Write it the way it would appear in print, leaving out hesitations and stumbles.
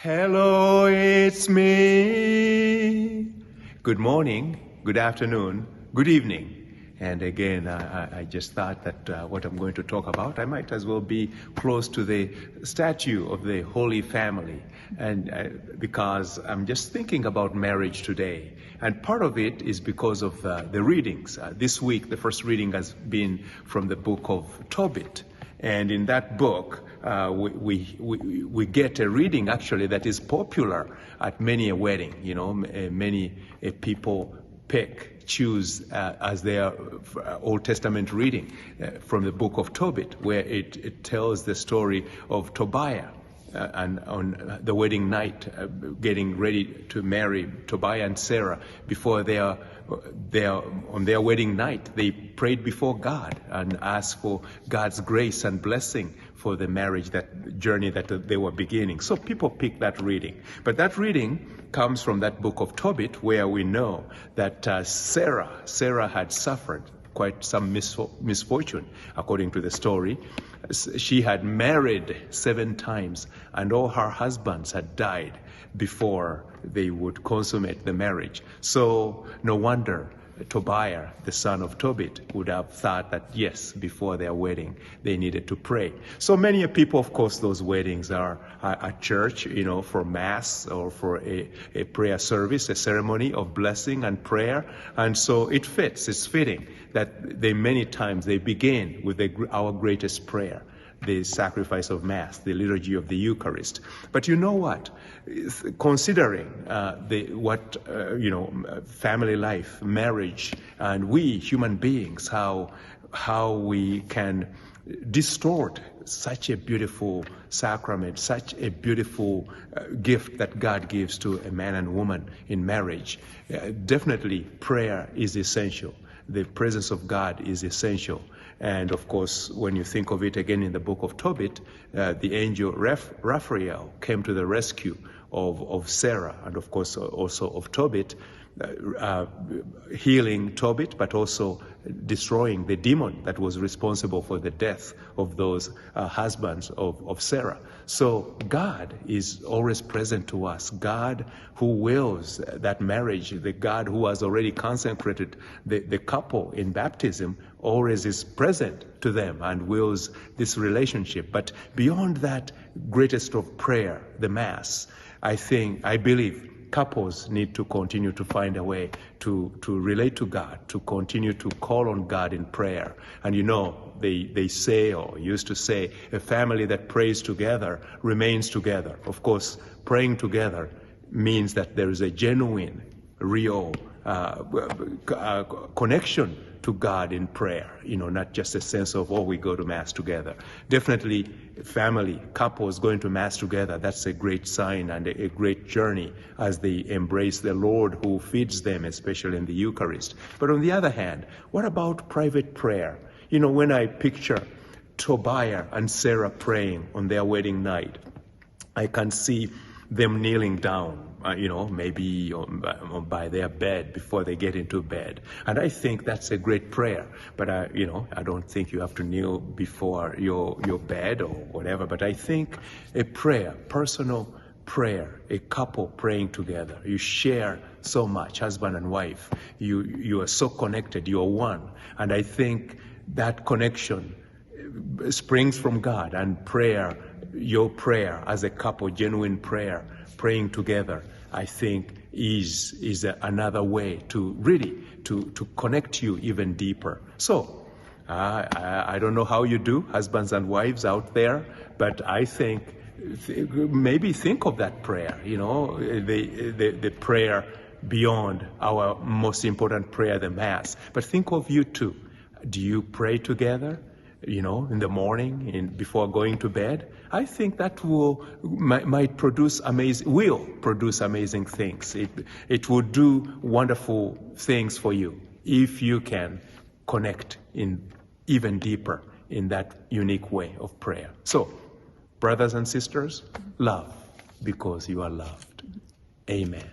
Hello, it's me. Good morning, good afternoon, good evening. And again, I just thought that what I'm going to talk about, I might as well be close to the statue of the Holy Family, and because I'm just thinking about marriage today. And part of it is because of the readings. This week, the first reading has been from the book of Tobit. And in that book, we get a reading actually that is popular at many a wedding. You know, many people choose as their Old Testament reading from the book of Tobit, where it tells the story of Tobiah and on the wedding night, getting ready to marry Tobiah and Sarah. Before on their wedding night, they prayed before God and asked for God's grace and blessing for the marriage, that journey that they were beginning. So people pick that reading. But that reading comes from that book of Tobit, where we know that Sarah had suffered quite some misfortune, according to the story. She had married 7 times, and all her husbands had died before they would consummate the marriage. So no wonder Tobiah, the son of Tobit, would have thought that, yes, before their wedding, they needed to pray. So many people, of course, those weddings are at church, you know, for mass or for a prayer service, a ceremony of blessing and prayer. And so it's fitting that many times they begin with our greatest prayer, the sacrifice of Mass, the liturgy of the Eucharist. But you know what? Considering family life, marriage, and we human beings, how we can distort such a beautiful sacrament, such a beautiful gift that God gives to a man and woman in marriage. Definitely, prayer is essential. The presence of God is essential. And of course, when you think of it again in the book of Tobit, the angel Raphael came to the rescue of Sarah, and of course also of Tobit, healing Tobit, but also destroying the demon that was responsible for the death of those husbands of Sarah. So God is always present to us. God who wills that marriage, the God who has already consecrated the couple in baptism, always is present to them and wills this relationship. But beyond that greatest of prayer, the Mass, I believe couples need to continue to find a way to relate to God, to continue to call on God in prayer. And you know, they say, or used to say, a family that prays together remains together. Of course, praying together means that there is a genuine, real connection to God in prayer, you know, not just a sense of, we go to Mass together. Definitely, family, couples going to Mass together, that's a great sign and a great journey as they embrace the Lord who feeds them, especially in the Eucharist. But on the other hand, what about private prayer? You know, when I picture Tobiah and Sarah praying on their wedding night, I can see them kneeling down, maybe by their bed before they get into bed. And I think that's a great prayer. But, I don't think you have to kneel before your bed or whatever. But I think a prayer, personal prayer, a couple praying together. You share so much, husband and wife. You are so connected. You are one. And I think that connection springs from God, and prayer, your prayer as a couple, genuine prayer, praying together, I think is another way to really to connect you even deeper. So I don't know how you do, husbands and wives out there, but I think maybe think of that prayer, the prayer beyond our most important prayer, the Mass. But think of you too. Do you pray together? In the morning, before going to bed? I think that will produce amazing things. It will do wonderful things for you if you can connect in even deeper in that unique way of prayer. So, brothers and sisters, love because you are loved. Amen.